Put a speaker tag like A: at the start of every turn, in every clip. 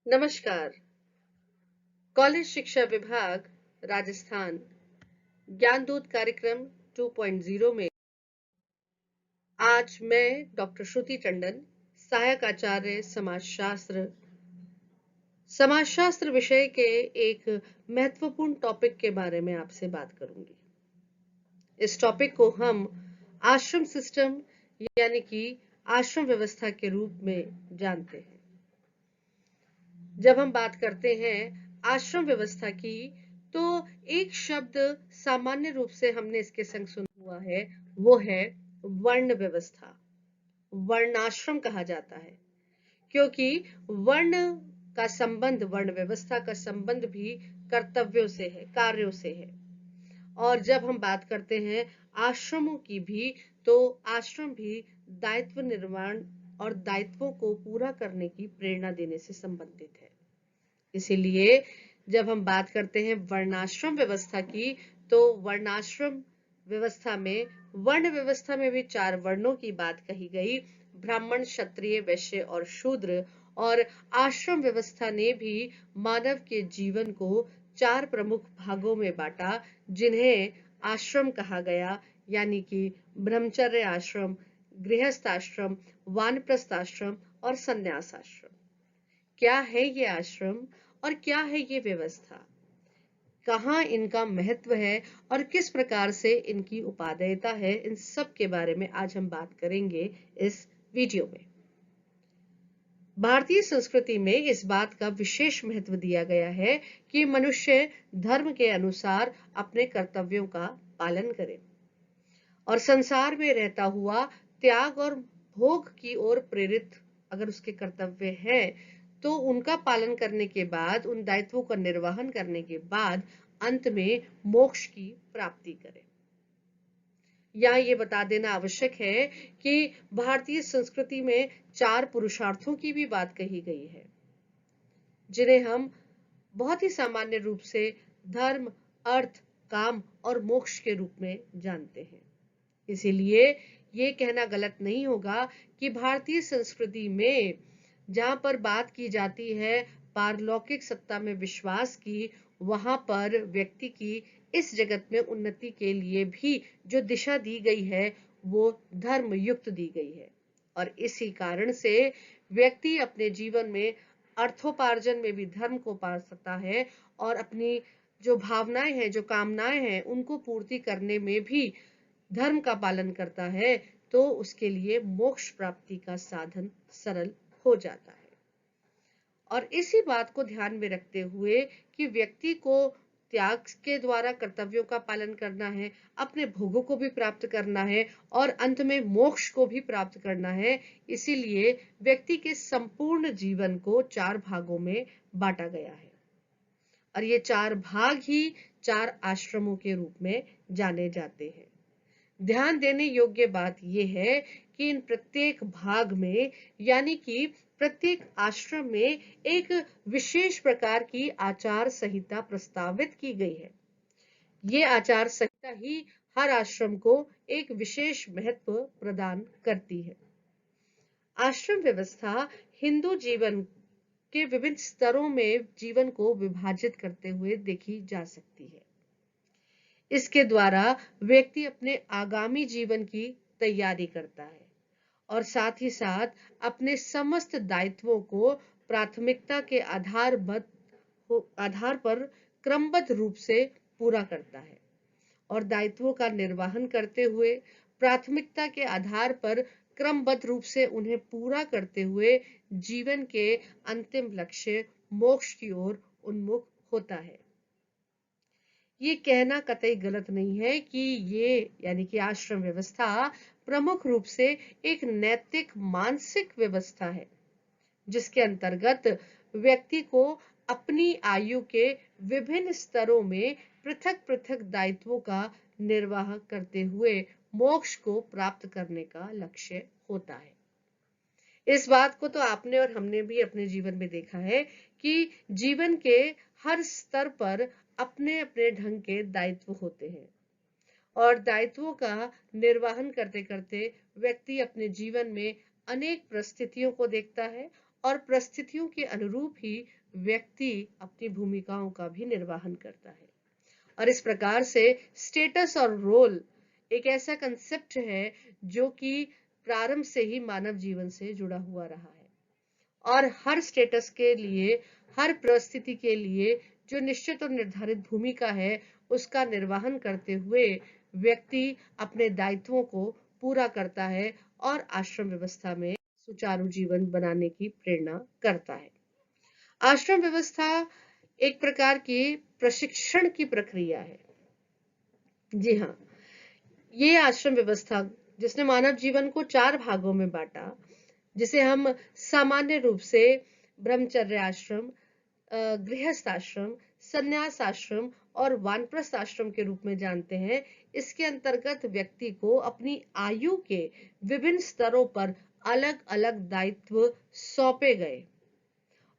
A: नमस्कार। कॉलेज शिक्षा विभाग राजस्थान ज्ञानदूत कार्यक्रम 2.0 में आज मैं डॉक्टर श्रुति टंडन, सहायक आचार्य समाजशास्त्र विषय के एक महत्वपूर्ण टॉपिक के बारे में आपसे बात करूंगी। इस टॉपिक को हम आश्रम सिस्टम यानी कि आश्रम व्यवस्था के रूप में जानते हैं। जब हम बात करते हैं आश्रम व्यवस्था की, तो एक शब्द सामान्य रूप से हमने इसके संग सुना हुआ है, वो है वर्ण व्यवस्था। वर्णाश्रम कहा जाता है क्योंकि वर्ण का संबंध, वर्ण व्यवस्था का संबंध भी कर्तव्यों से है, कार्यों से है। और जब हम बात करते हैं आश्रमों की भी, तो आश्रम भी दायित्व निर्वहन और दायित्वों को पूरा करने की प्रेरणा देने से संबंधित है। इसीलिए जब हम बात करते हैं वर्णाश्रम व्यवस्था की, तो वर्णाश्रम व्यवस्था में, वर्ण व्यवस्था में भी 4 वर्णों की बात कही गई, ब्राह्मण, क्षत्रिय, वैश्य और शूद्र। और आश्रम व्यवस्था ने भी मानव के जीवन को 4 प्रमुख भागों में बांटा, जिन्हें आश्रम कहा गया, यानी कि ब्रह्मचर्य आश्रम, गृहस्थ आश्रम, वानप्रस्थ आश्रम और संन्यास आश्रम। क्या है ये आश्रम और क्या है ये व्यवस्था, कहाँ इनका महत्व है और किस प्रकार से इनकी उपादेयता है, इन सब के बारे में आज हम बात करेंगे इस वीडियो में। भारतीय संस्कृति में इस बात का विशेष महत्व दिया गया है कि मनुष्य धर्म के अनुसार अपने कर्तव्यों का पालन करे और संसार में रहता हुआ त्याग और भोग की ओर प्रेरित अगर उसके कर्तव्य है, तो उनका पालन करने के बाद, उन दायित्वों का निर्वहन करने के बाद अंत में मोक्ष की प्राप्ति करे। यहाँ ये बता देना आवश्यक है कि भारतीय संस्कृति में 4 पुरुषार्थों की भी बात कही गई है, जिन्हें हम बहुत ही सामान्य रूप से धर्म, अर्थ, काम और मोक्ष के रूप में जानते हैं। इसीलिए ये कहना गलत नहीं होगा कि भारतीय संस्कृति में जहां पर बात की जाती है पारलौकिक सत्ता में विश्वास की, वहां पर व्यक्ति की इस जगत में उन्नति के लिए भी जो दिशा दी गई है, वो धर्म युक्त दी गई है। और इसी कारण से व्यक्ति अपने जीवन में अर्थोपार्जन में भी धर्म को पा सकता है और अपनी जो भावनाएं हैं, जो कामनाएं हैं, उनको पूर्ति करने में भी धर्म का पालन करता है, तो उसके लिए मोक्ष प्राप्ति का साधन सरल हो जाता है। और इसी बात को ध्यान में रखते हुए कि व्यक्ति को त्याग के द्वारा कर्तव्यों का पालन करना है, अपने भोगों को भी प्राप्त करना है और अंत में मोक्ष को भी प्राप्त करना है, इसीलिए व्यक्ति के संपूर्ण जीवन को 4 भागों में बांटा गया है और ये 4 भाग ही 4 आश्रमों के रूप में जाने जाते हैं। ध्यान देने योग्य बात यह है कि इन प्रत्येक भाग में, यानी कि प्रत्येक आश्रम में एक विशेष प्रकार की आचार संहिता प्रस्तावित की गई है। ये आचार संहिता ही हर आश्रम को एक विशेष महत्व प्रदान करती है। आश्रम व्यवस्था हिंदू जीवन के विभिन्न स्तरों में जीवन को विभाजित करते हुए देखी जा सकती है। इसके द्वारा व्यक्ति अपने आगामी जीवन की तैयारी करता है और साथ ही साथ अपने समस्त दायित्वों को प्राथमिकता के आधार पर क्रमबद्ध रूप से पूरा करता है और दायित्वों का निर्वहन करते हुए प्राथमिकता के आधार पर क्रमबद्ध रूप से उन्हें पूरा करते हुए जीवन के अंतिम लक्ष्य मोक्ष की ओर उन्मुख होता है। ये कहना कतई गलत नहीं है कि ये, यानी कि आश्रम व्यवस्था प्रमुख रूप से एक नैतिक मानसिक व्यवस्था है, जिसके अंतर्गत व्यक्ति को अपनी आयु के विभिन्न स्तरों में पृथक पृथक दायित्वों का निर्वाह करते हुए मोक्ष को प्राप्त करने का लक्ष्य होता है। इस बात को तो आपने और हमने भी अपने जीवन में देखा है कि जीवन के हर स्तर पर अपने अपने ढंग के दायित्व होते हैं और दायित्वों का निर्वहन करते करते व्यक्ति अपने जीवन में अनेक परिस्थितियों को देखता है और परिस्थितियों के अनुरूप ही व्यक्ति अपनी भूमिकाओं का भी निर्वहन करता है। और इस प्रकार से स्टेटस और रोल एक ऐसा कंसेप्ट है जो कि प्रारंभ से ही मानव जीवन से जुड़ा हुआ रहा है, और हर स्टेटस के लिए, हर परिस्थिति के लिए जो निश्चित और निर्धारित भूमिका है उसका निर्वहन करते हुए व्यक्ति अपने दायित्वों को पूरा करता है और आश्रम व्यवस्था में सुचारू जीवन बनाने की प्रेरणा करता है। आश्रम व्यवस्था एक प्रकार की प्रशिक्षण की प्रक्रिया है। जी हाँ, ये आश्रम व्यवस्था जिसने मानव जीवन को 4 भागों में बांटा, जिसे हम सामान्य रूप से ब्रह्मचर्य आश्रम, गृहस्थ आश्रम, संन्यास आश्रम और वानप्रस्थ आश्रम के रूप में जानते हैं। इसके अंतर्गत व्यक्ति को अपनी आयु के विभिन्न स्तरों पर अलग अलग दायित्व सौंपे गए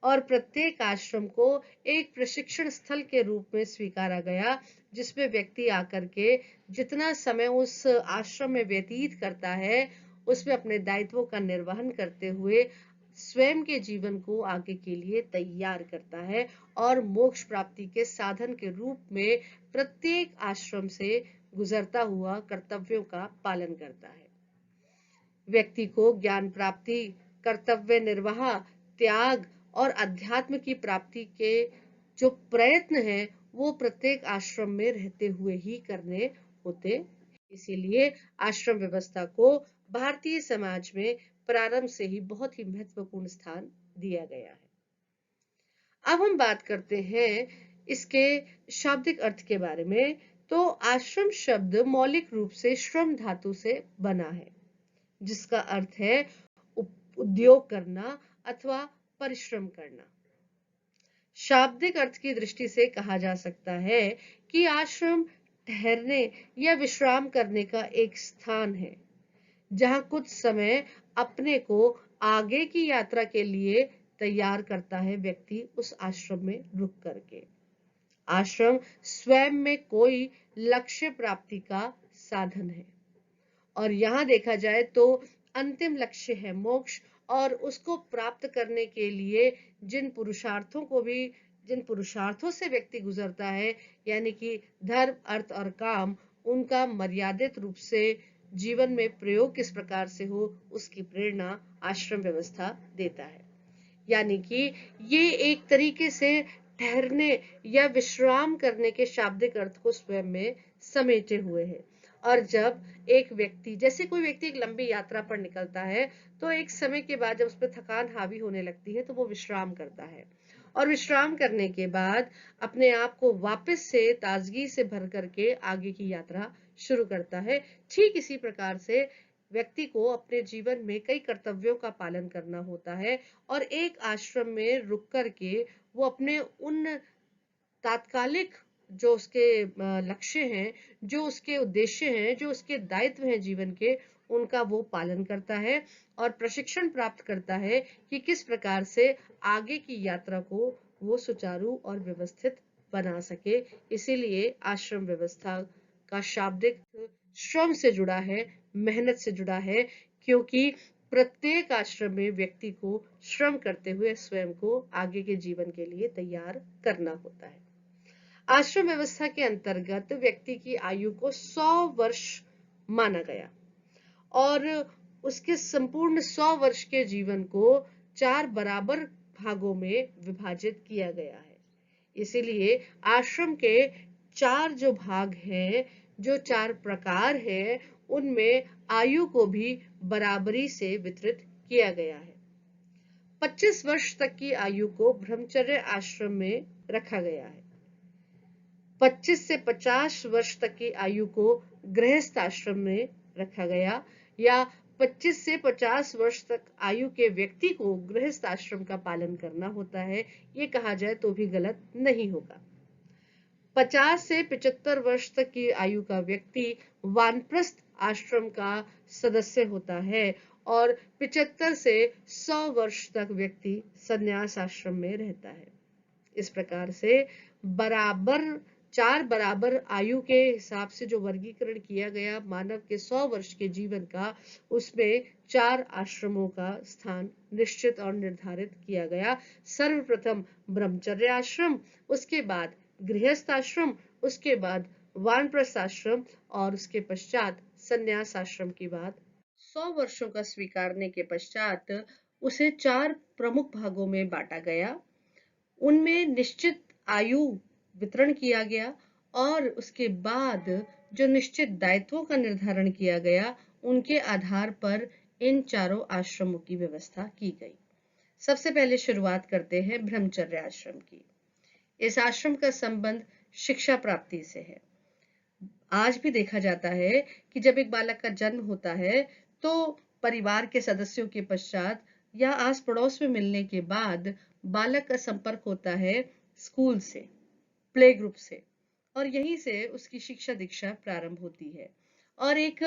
A: और प्रत्येक आश्रम को एक प्रशिक्षण स्थल के रूप में स्वीकारा गया, जिसमें व्यक्ति आकर के जितना समय उस आश्रम में व्यतीत करता है उसमें अपने दायित्वों का निर्वहन करते हुए स्वयं के जीवन को आगे के लिए तैयार करता है और मोक्ष प्राप्ति के साधन के रूप में प्रत्येक आश्रम से गुजरता हुआ कर्तव्यों का पालन करता है। व्यक्ति को ज्ञान प्राप्ति, कर्तव्य निर्वाह, त्याग और अध्यात्म की प्राप्ति के जो प्रयत्न हैं वो प्रत्येक आश्रम में रहते हुए ही करने होते। इसीलिए आश्रम व्यवस्था को भारतीय समाज में प्रारंभ से ही बहुत ही महत्वपूर्ण स्थान दिया गया है। अब हम बात करते हैं इसके शाब्दिक अर्थ के बारे में। तो आश्रम शब्द मौलिक रूप से श्रम धातु से बना है, जिसका अर्थ है उद्योग करना अथवा परिश्रम करना। शाब्दिक अर्थ की दृष्टि से कहा जा सकता है कि आश्रम ठहरने या विश्राम करने का एक स्थान है जहां कुछ समय अपने को आगे की यात्रा के लिए तैयार करता है व्यक्ति उस आश्रम में रुक करके। आश्रम स्वयं में कोई लक्ष्य प्राप्ति का साधन है और यहाँ देखा जाए तो अंतिम लक्ष्य है मोक्ष, और उसको प्राप्त करने के लिए जिन पुरुषार्थों से व्यक्ति गुजरता है, यानी कि धर्म, अर्थ और काम, उनका मर्यादित रूप से जीवन में प्रयोग किस प्रकार से हो उसकी प्रेरणा आश्रम व्यवस्था देता है। यानी कि ये एक तरीके से ठहरने या विश्राम करने के शाब्दिक अर्थ को स्वयं में समेटे हुए है। और जब एक व्यक्ति, जैसे कोई व्यक्ति एक लंबी यात्रा पर निकलता है तो एक समय के बाद जब उस पर थकान हावी होने लगती है तो वो विश्राम करता है, और विश्राम करने के बाद अपने आप को वापस से ताजगी से भर करके आगे की यात्रा शुरू करता है। ठीक इसी प्रकार से व्यक्ति को अपने जीवन में कई कर्तव्यों का पालन करना होता है और एक आश्रम में रुक करके वो अपने उन तात्कालिक जो उसके लक्ष्य हैं, जो उसके उद्देश्य हैं, जो उसके दायित्व हैं जीवन के, उनका वो पालन करता है और प्रशिक्षण प्राप्त करता है कि किस प्रकार से आगे की यात्रा को वो सुचारू और व्यवस्थित बना सके। इसीलिए आश्रम व्यवस्था का शाब्दिक श्रम से जुड़ा है, मेहनत से जुड़ा है, क्योंकि प्रत्येक आश्रम में व्यक्ति को श्रम करते हुए स्वयं को आगे के जीवन के लिए तैयार करना होता है। आश्रम व्यवस्था के अंतर्गत व्यक्ति की आयु को 100 वर्ष माना गया और उसके संपूर्ण 100 वर्ष के जीवन को 4 बराबर भागों में विभाजित किया गया है। इसीलिए आश्रम के 4 जो भाग हैं, जो 4 प्रकार हैं, उनमें आयु को भी बराबरी से वितरित किया गया है। 25 वर्ष तक की आयु को ब्रह्मचर्य आश्रम में रखा गया है। 25 से 50 वर्ष तक की आयु को गृहस्थ आश्रम में रखा गया, या 25 से 50 वर्ष तक आयु के व्यक्ति को गृहस्थ आश्रम का पालन करना होता है, ये कहा जाए तो भी गलत नहीं होगा। 50 से 75 वर्ष तक की आयु का व्यक्ति वानप्रस्थ आश्रम का सदस्य होता है और 75 से 100 वर्ष तक व्यक्ति संन्यास आश्रम में रहता है। इस प्रकार से बराबर 4 बराबर आयु के हिसाब से जो वर्गीकरण किया गया मानव के 100 वर्ष के जीवन का, उसमें 4 आश्रमों का स्थान निश्चित और निर्धारित किया गया। सर्वप्रथम ब्रह्मचर्य आश्रम, उसके बाद गृहस्थ आश्रम, उसके बाद वानप्रस्थ आश्रम और उसके पश्चात संन्यास आश्रम की बात। 100 वर्षों का स्वीकारने के पश्चात उसे 4 प्रमुख भागों में बांटा गया। उनमें निश्चित आयु वितरण किया गया और उसके बाद जो निश्चित दायित्वों का निर्धारण किया गया, उनके आधार पर इन चारों आश्रमों की व्यवस्था की गई। सबसे पहले शुरुआत करते हैं ब्रह्मचर्य आश्रम की। इस आश्रम का संबंध शिक्षा प्राप्ति से है। आज भी देखा जाता है कि जब एक बालक का जन्म होता है तो परिवार के सदस्यों के पश्चात या आस पड़ोस में मिलने के बाद बालक का संपर्क होता है स्कूल से, प्ले ग्रुप से, और यहीं से उसकी शिक्षा दीक्षा प्रारंभ होती है। और एक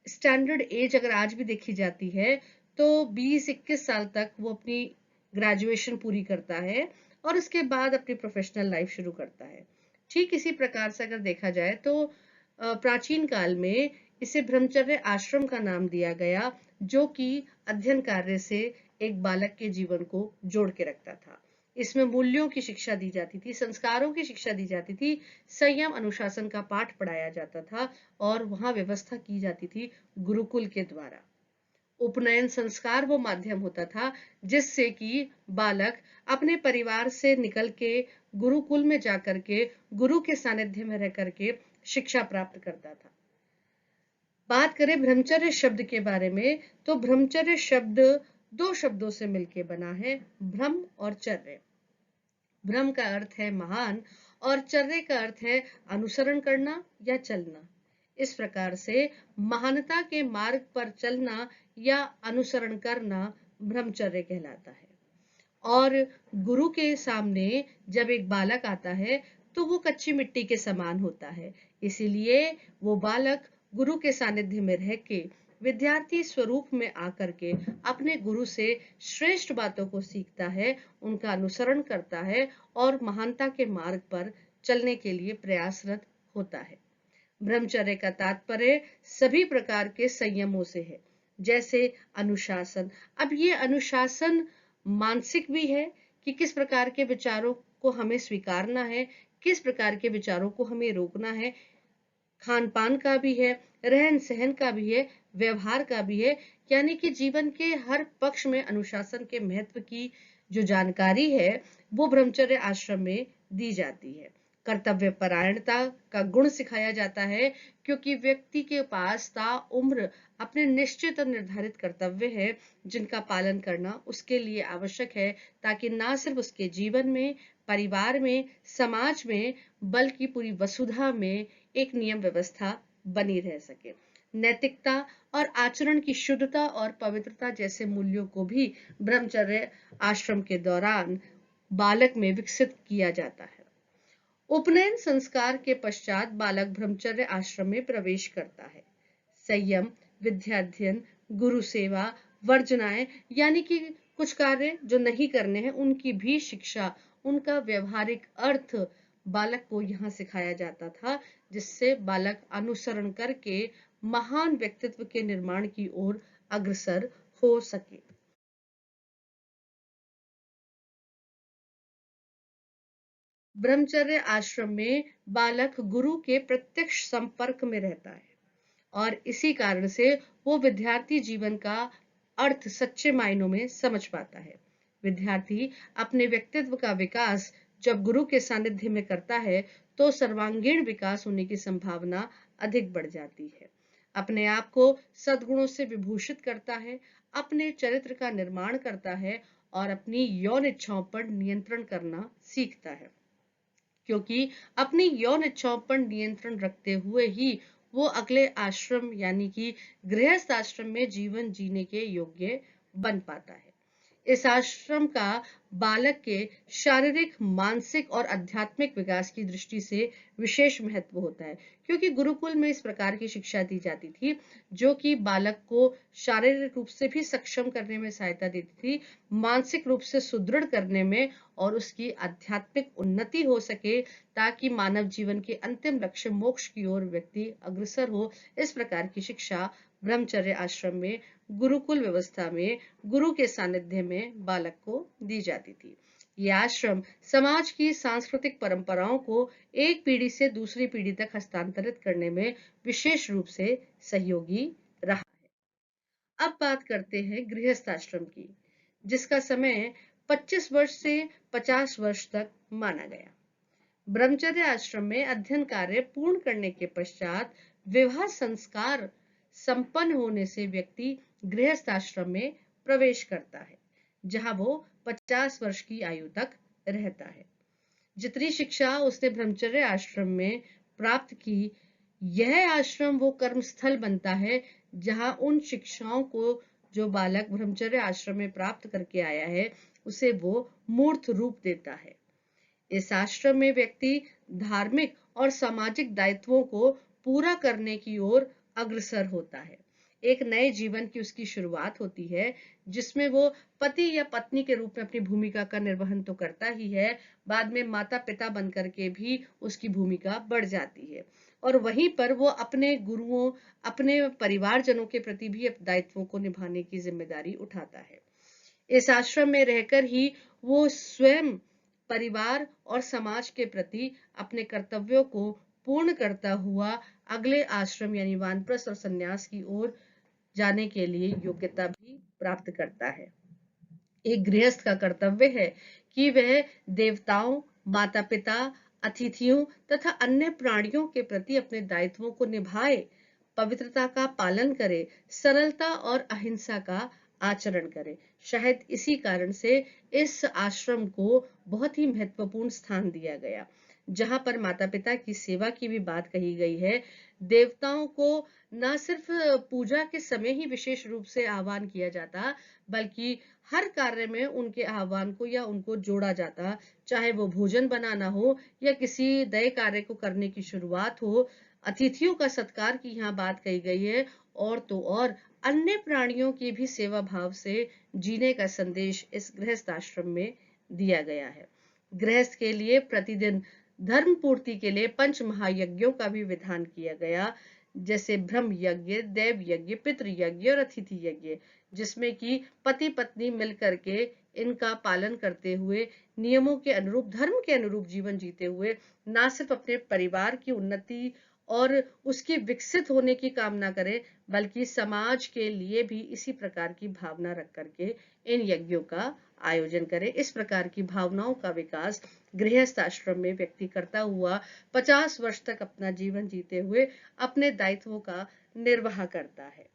A: स्टैंडर्ड एज अगर आज भी देखी जाती है तो 20-21 साल तक वो अपनी ग्रेजुएशन पूरी करता है और उसके बाद अपनी प्रोफेशनल लाइफ शुरू करता है। ठीक इसी प्रकार से अगर देखा जाए तो प्राचीन काल में इसे ब्रह्मचर्य आश्रम का नाम दिया गया, जो कि अध्ययन कार्य से एक बालक के जीवन को जोड़ के रखता था। इसमें मूल्यों की शिक्षा दी जाती थी, संस्कारों की शिक्षा दी जाती थी, संयम अनुशासन का पाठ पढ़ाया जाता था और वहां व्यवस्था की जाती थी गुरुकुल के द्वारा। उपनयन संस्कार वो माध्यम होता था जिससे कि बालक अपने परिवार से निकल के गुरुकुल में जाकर के गुरु के सानिध्य में रह करके शिक्षा प्राप्त करता था। बात करें ब्रह्मचर्य शब्द के बारे में तो ब्रह्मचर्य शब्द 2 शब्दों से मिलकर बना है, ब्रह्म और चर्य। ब्रह्म का अर्थ है महान और चर्य का अर्थ है अनुसरण करना या चलना। इस प्रकार से महानता के मार्ग पर चलना या अनुसरण करना ब्रह्मचर्य कहलाता है। और गुरु के सामने जब एक बालक आता है तो वो कच्ची मिट्टी के समान होता है, इसीलिए वो बालक गुरु के सानिध्य में रह के विद्यार्थी स्वरूप में आकर के अपने गुरु से श्रेष्ठ बातों को सीखता है, उनका अनुसरण करता है और महानता के मार्ग पर चलने के लिए प्रयासरत होता है। ब्रह्मचर्य का तात्पर्य सभी प्रकार के संयमों से है, जैसे अनुशासन। अब ये अनुशासन मानसिक भी है कि किस प्रकार के विचारों को हमें स्वीकारना है, किस प्रकार के विचारों को हमें रोकना है, खान पान का भी है, रहन सहन का भी है, व्यवहार का भी है। यानी कि जीवन के हर पक्ष में अनुशासन के महत्व की जो जानकारी है वो ब्रह्मचर्य आश्रम में दी जाती है। कर्तव्य परायणता का गुण सिखाया जाता है, क्योंकि व्यक्ति के पास ता उम्र अपने निश्चित और निर्धारित कर्तव्य है जिनका पालन करना उसके लिए आवश्यक है, ताकि ना सिर्फ उसके जीवन में, परिवार में, समाज में, बल्कि पूरी वसुधा में एक नियम व्यवस्था बनी रह सके। नैतिकता और आचरण की शुद्धता और पवित्रता जैसे मूल्यों को भी ब्रह्मचर्य आश्रम के दौरान बालक में विकसित किया जाता है। उपनयन संस्कार के पश्चात बालक ब्रह्मचर्य आश्रम में प्रवेश करता है। संयम, विद्याध्ययन, गुरु सेवा, वर्जनाएं यानी कि कुछ कार्य जो नहीं करने हैं उनकी भी शिक्षा, उनका व्यवहारिक अर्थ बालक को यहाँ सिखाया जाता था, जिससे बालक अनुसरण करके महान व्यक्तित्व के निर्माण की ओर अग्रसर हो सके। ब्रह्मचर्य आश्रम में बालक गुरु के प्रत्यक्ष संपर्क में रहता है और इसी कारण से वो विद्यार्थी जीवन का अर्थ सच्चे मायनों में समझ पाता है। विद्यार्थी अपने व्यक्तित्व का विकास जब गुरु के सानिध्य में करता है तो सर्वांगीण विकास होने की संभावना अधिक बढ़ जाती है। अपने आप को सद्गुणों से विभूषित करता है, अपने चरित्र का निर्माण करता है और अपनी यौन इच्छाओं पर नियंत्रण करना सीखता है, क्योंकि अपनी यौन इच्छाओं पर नियंत्रण रखते हुए ही वो अगले आश्रम यानी कि गृहस्थ आश्रम में जीवन जीने के योग्य बन पाता है। इस आश्रम का बालक के शारीरिक, मानसिक और आध्यात्मिक विकास की दृष्टि से विशेष महत्व होता है, क्योंकि गुरुकुल में इस प्रकार की शिक्षा दी जाती थी जो कि बालक को शारीरिक रूप से भी सक्षम करने में सहायता देती थी, मानसिक रूप से सुदृढ़ करने में और उसकी आध्यात्मिक उन्नति हो सके, ताकि मानव जीवन के अंतिम लक्ष्य मोक्ष की ओर व्यक्ति अग्रसर हो। इस प्रकार की शिक्षा ब्रह्मचर्य आश्रम में, गुरुकुल व्यवस्था में, गुरु के सानिध्य में बालक को दी जाती थी। यह आश्रम समाज की सांस्कृतिक परंपराओं को एक पीढ़ी से दूसरी पीढ़ी तक हस्तांतरित करने में विशेष रूप से सहयोगी रहा है। अब बात करते हैं गृहस्थ आश्रम की, जिसका समय 25 वर्ष से 50 वर्ष तक माना गया। ब्रह्मचर्य आश्रम में अध्ययन कार्य पूर्ण करने के पश्चात विवाह संस्कार संपन्न होने से व्यक्ति गृहस्थ आश्रम में प्रवेश करता है, जहां वो 50 वर्ष की आयु तक रहता है। जितनी शिक्षा उसने ब्रह्मचर्य आश्रम में प्राप्त की, यह आश्रम वो कर्म स्थल बनता है जहां उन शिक्षाओं को जो बालक ब्रह्मचर्य आश्रम में प्राप्त करके आया है, उसे वो मूर्त रूप देता है। इस आश्रम में व्यक्ति धार्मिक और सामाजिक दायित्वों को पूरा करने की ओर अग्रसर होता है। एक नए जीवन की उसकी शुरुआत होती है, जिसमें वो पति या पत्नी के रूप में अपनी भूमिका का निर्वहन तो करता ही है, बाद में माता पिता बनकर के भी उसकी भूमिका बढ़ जाती है और वहीं पर वो अपने गुरुओं, अपने परिवारजनों के प्रति भी दायित्वों को निभाने की जिम्मेदारी उठाता है। इस आश्रम में रहकर ही वो स्वयं, परिवार और समाज के प्रति अपने कर्तव्यों को पूर्ण करता हुआ अगले आश्रम यानी वानप्रस्थ और संन्यास की ओर जाने के लिए योग्यता भी प्राप्त करता है। एक गृहस्थ का कर्तव्य है कि वह देवताओं, माता पिता, अतिथियों तथा अन्य प्राणियों के प्रति अपने दायित्वों को निभाए, पवित्रता का पालन करे, सरलता और अहिंसा का आचरण करे। शायद इसी कारण से इस आश्रम को बहुत ही महत्वपूर्ण स्थान दिया गया, जहां पर माता पिता की सेवा की भी बात कही गई है। देवताओं को न सिर्फ पूजा के समय ही विशेष रूप से आह्वान किया जाता, बल्कि हर कार्य में उनके आह्वान को या उनको जोड़ा जाता, चाहे वो भोजन बनाना हो या किसी नए कार्य को करने की शुरुआत हो। अतिथियों का सत्कार की यहाँ बात कही गई है, और तो और अन्य प्राणियों की भी सेवा भाव से जीने का संदेश इस गृहस्थ आश्रम में दिया गया है। गृहस्थ के लिए प्रतिदिन धर्म पूर्ति के लिए 5 महायज्ञों का भी विधान किया गया, जैसे ब्रह्म यज्ञ, देव यज्ञ, पितृ यज्ञ और अतिथि यज्ञ, जिसमें कि पति पत्नी मिलकर के इनका पालन करते हुए, नियमों के अनुरूप, धर्म के अनुरूप जीवन जीते हुए ना सिर्फ अपने परिवार की उन्नति और उसकी विकसित होने की कामना करें, बल्कि समाज के लिए भी इसी प्रकार की भावना रख करके इन यज्ञों का आयोजन करें। इस प्रकार की भावनाओं का विकास गृहस्थ आश्रम में व्यक्ति करता हुआ 50 वर्ष तक अपना जीवन जीते हुए अपने दायित्वों का निर्वाह करता है।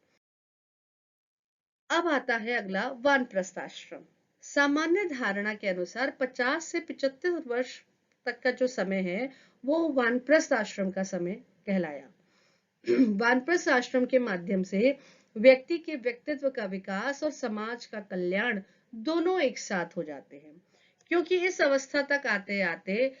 A: अब आता है अगला वानप्रस्थ आश्रम। सामान्य धारणा के अनुसार 50 से 75 वर्ष तक का जो समय है, वो वानप्रस्थ आश्रम का समय कहलाया। वानप्रस्थ आश्रम के माध्यम से व्यक्ति के व्यक्तित्व का विकास और समाज का कल्याण दोनों एक साथ हो जाते हैं, क्योंकि इस अवस्था तक आते आते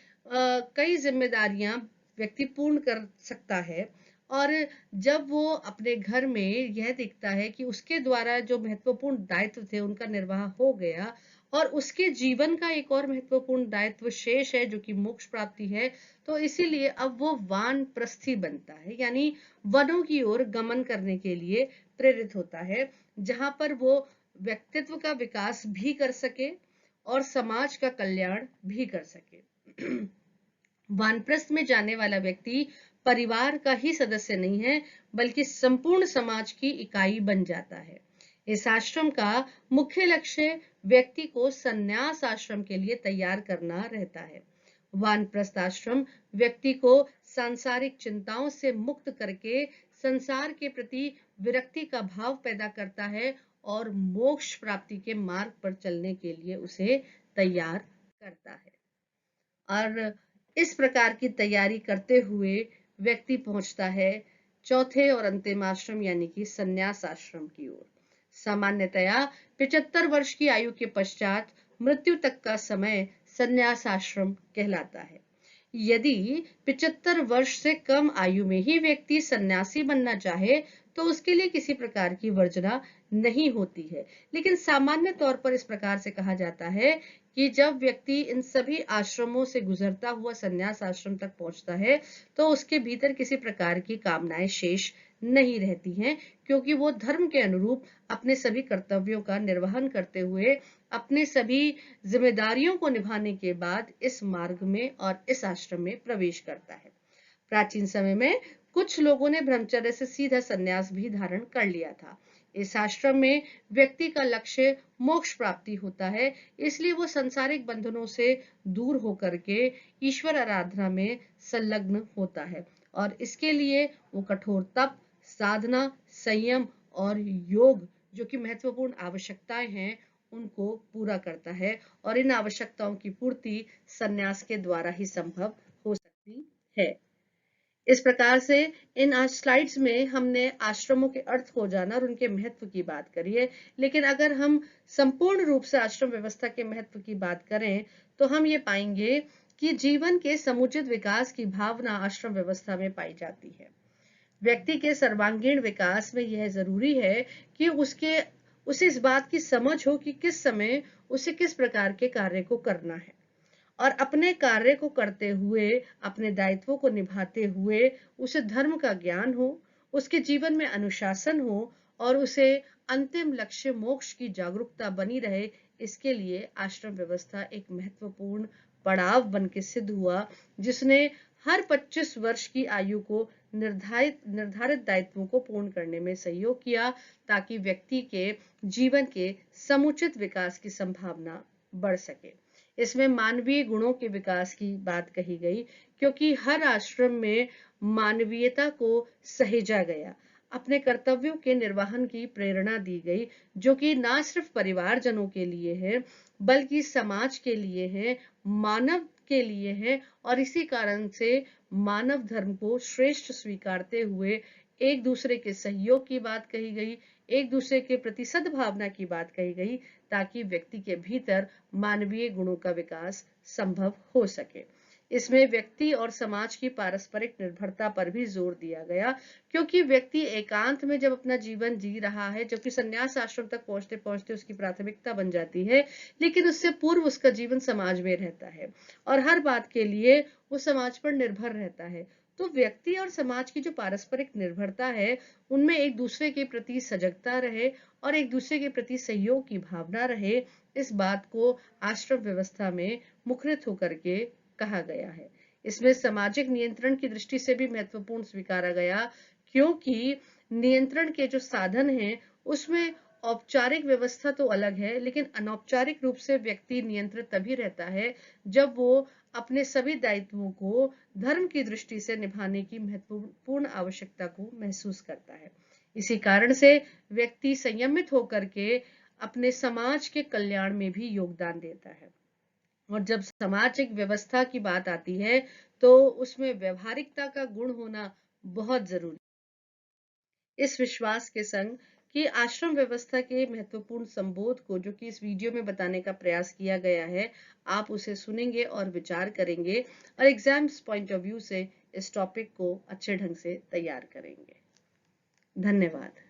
A: कई जिम्मेदारियां व्यक्ति पूर्ण कर सकता है, और जब वो अपने घर में यह दिखता है कि उसके द्वारा जो महत्वपूर्ण दायित्व थे उनका निर्वाह हो गया और उसके जीवन का एक और महत्वपूर्ण दायित्व शेष है जो कि मोक्ष प्राप्ति है, तो इसीलिए अब वो वानप्रस्थी बनता है, यानी वनों की ओर गमन करने के लिए प्रेरित होता है, जहां पर वो व्यक्तित्व का विकास भी कर सके और समाज का कल्याण भी कर सके। वानप्रस्थ में जाने वाला व्यक्ति परिवार का ही सदस्य नहीं है, बल्कि संपूर्ण समाज की इकाई बन जाता है। इस आश्रम का मुख्य लक्ष्य व्यक्ति को संन्यास आश्रम के लिए तैयार करना रहता है। वानप्रस्थ आश्रम व्यक्ति को सांसारिक चिंताओं से मुक्त करके संसार के प्रति विरक्ति का भाव पैदा करता है और मोक्ष प्राप्ति के मार्ग पर चलने के लिए उसे तैयार करता है। और इस प्रकार की तैयारी करते हुए व्यक्ति पहुंचता है चौथे और अंतिम आश्रम यानी कि संन्यास आश्रम की ओर। सामान्यतया 75 वर्ष की आयु के पश्चात मृत्यु तक का समय संन्यास आश्रम कहलाता है। यदि 75 वर्ष से कम आयु में ही व्यक्ति सन्यासी बनना चाहे तो उसके लिए किसी प्रकार की वर्जना नहीं होती है, लेकिन सामान्य तौर पर इस प्रकार से कहा जाता है कि जब व्यक्ति इन सभी आश्रमों से गुजरता हुआ संन्यास आश्रम तक पहुंचता है तो उसके भीतर किसी प्रकार की कामनाएं शेष नहीं रहती हैं, क्योंकि वो धर्म के अनुरूप अपने सभी कर्तव्यों का निर्वहन करते हुए अपने सभी जिम्मेदारियों को निभाने के बाद इस मार्ग में और इस आश्रम में प्रवेश करता है। प्राचीन समय में कुछ लोगों ने ब्रह्मचर्य से सीधा संन्यास भी धारण कर लिया था। इस आश्रम में व्यक्ति का लक्ष्य मोक्ष प्राप्ति होता है, इसलिए वो सांसारिक बंधनों से दूर होकर के ईश्वर आराधना में संलग्न होता है और इसके लिए वो कठोर तप, साधना, संयम और योग जो कि महत्वपूर्ण आवश्यकताएं हैं उनको पूरा करता है और इन आवश्यकताओं की पूर्ति संन्यास के द्वारा ही संभव हो सकती है। इस प्रकार से इन स्लाइड्स में हमने आश्रमों के अर्थ को जाना और उनके महत्व की बात करी है, लेकिन अगर हम संपूर्ण रूप से आश्रम व्यवस्था के महत्व की बात करें तो हम ये पाएंगे कि जीवन के समुचित विकास की भावना आश्रम व्यवस्था में पाई जाती है। व्यक्ति के सर्वांगीण विकास में यह जरूरी है कि उसे इस बात की समझ हो कि किस समय उसे किस प्रकार के कार्य को करना है और अपने कार्य को करते हुए, अपने दायित्वों को निभाते हुए उसे धर्म का ज्ञान हो, उसके जीवन में अनुशासन हो और उसे अंतिम लक्ष्य मोक्ष की जागरूकता बनी रहे। इसके लिए आश्रम व्यवस्था एक महत्वपूर्ण पड़ाव बन के सिद्ध हुआ, जिसने हर 25 वर्ष की आयु को निर्धारित दायित्वों को पूर्ण करने में सहयोग किया, ताकि व्यक्ति के जीवन के समुचित विकास की संभावना बढ़ सके। इसमें मानवीय गुणों के विकास की बात कही गई, क्योंकि हर आश्रम में मानवीयता को सहेजा गया, अपने कर्तव्यों के निर्वहन की प्रेरणा दी गई, जो कि ना सिर्फ परिवारजनों के लिए है बल्कि समाज के लिए है, मानव के लिए है और इसी कारण से मानव धर्म को श्रेष्ठ स्वीकारते हुए एक दूसरे के सहयोग की बात कही गई, एक दूसरे के प्रति सद्भावना की बात कही गई, ताकि व्यक्ति के भीतर मानवीय गुणों का विकास संभव हो सके। इसमें व्यक्ति और समाज की पारस्परिक निर्भरता पर भी जोर दिया गया, क्योंकि व्यक्ति एकांत में जब अपना जीवन जी रहा है, जबकि संन्यास आश्रम तक पहुंचते पहुंचते उसकी प्राथमिकता बन जाती है, लेकिन उससे पूर्व उसका जीवन समाज में रहता है और हर बात के लिए वो समाज पर निर्भर रहता है। तो व्यक्ति और समाज की जो पारस्परिक निर्भरता है, उनमें एक दूसरे के प्रति सजगता रहे और एक दूसरे के प्रति सहयोग की भावना रहे, इस बात को आश्रम व्यवस्था में मुखरित होकर के कहा गया है। इसमें सामाजिक नियंत्रण की दृष्टि से भी महत्वपूर्ण स्वीकारा गया, क्योंकि नियंत्रण के जो साधन हैं उसमें औपचारिक व्यवस्था तो अलग है, लेकिन अनौपचारिक रूप से व्यक्ति नियंत्रित तभी रहता है जब वो अपने सभी दायित्वों को धर्म की दृष्टि से निभाने की महत्वपूर्ण आवश्यकता को महसूस करता है। इसी कारण से व्यक्ति संयमित होकर के अपने समाज के कल्याण में भी योगदान देता है। और जब सामाजिक व्यवस्था की बात आती है तो उसमें व्यवहारिकता का गुण होना बहुत जरूरी है। इस विश्वास के संग कि आश्रम व्यवस्था के महत्वपूर्ण संबोध को, जो कि इस वीडियो में बताने का प्रयास किया गया है, आप उसे सुनेंगे और विचार करेंगे और एग्जाम्स पॉइंट ऑफ व्यू से इस टॉपिक को अच्छे ढंग से तैयार करेंगे। धन्यवाद।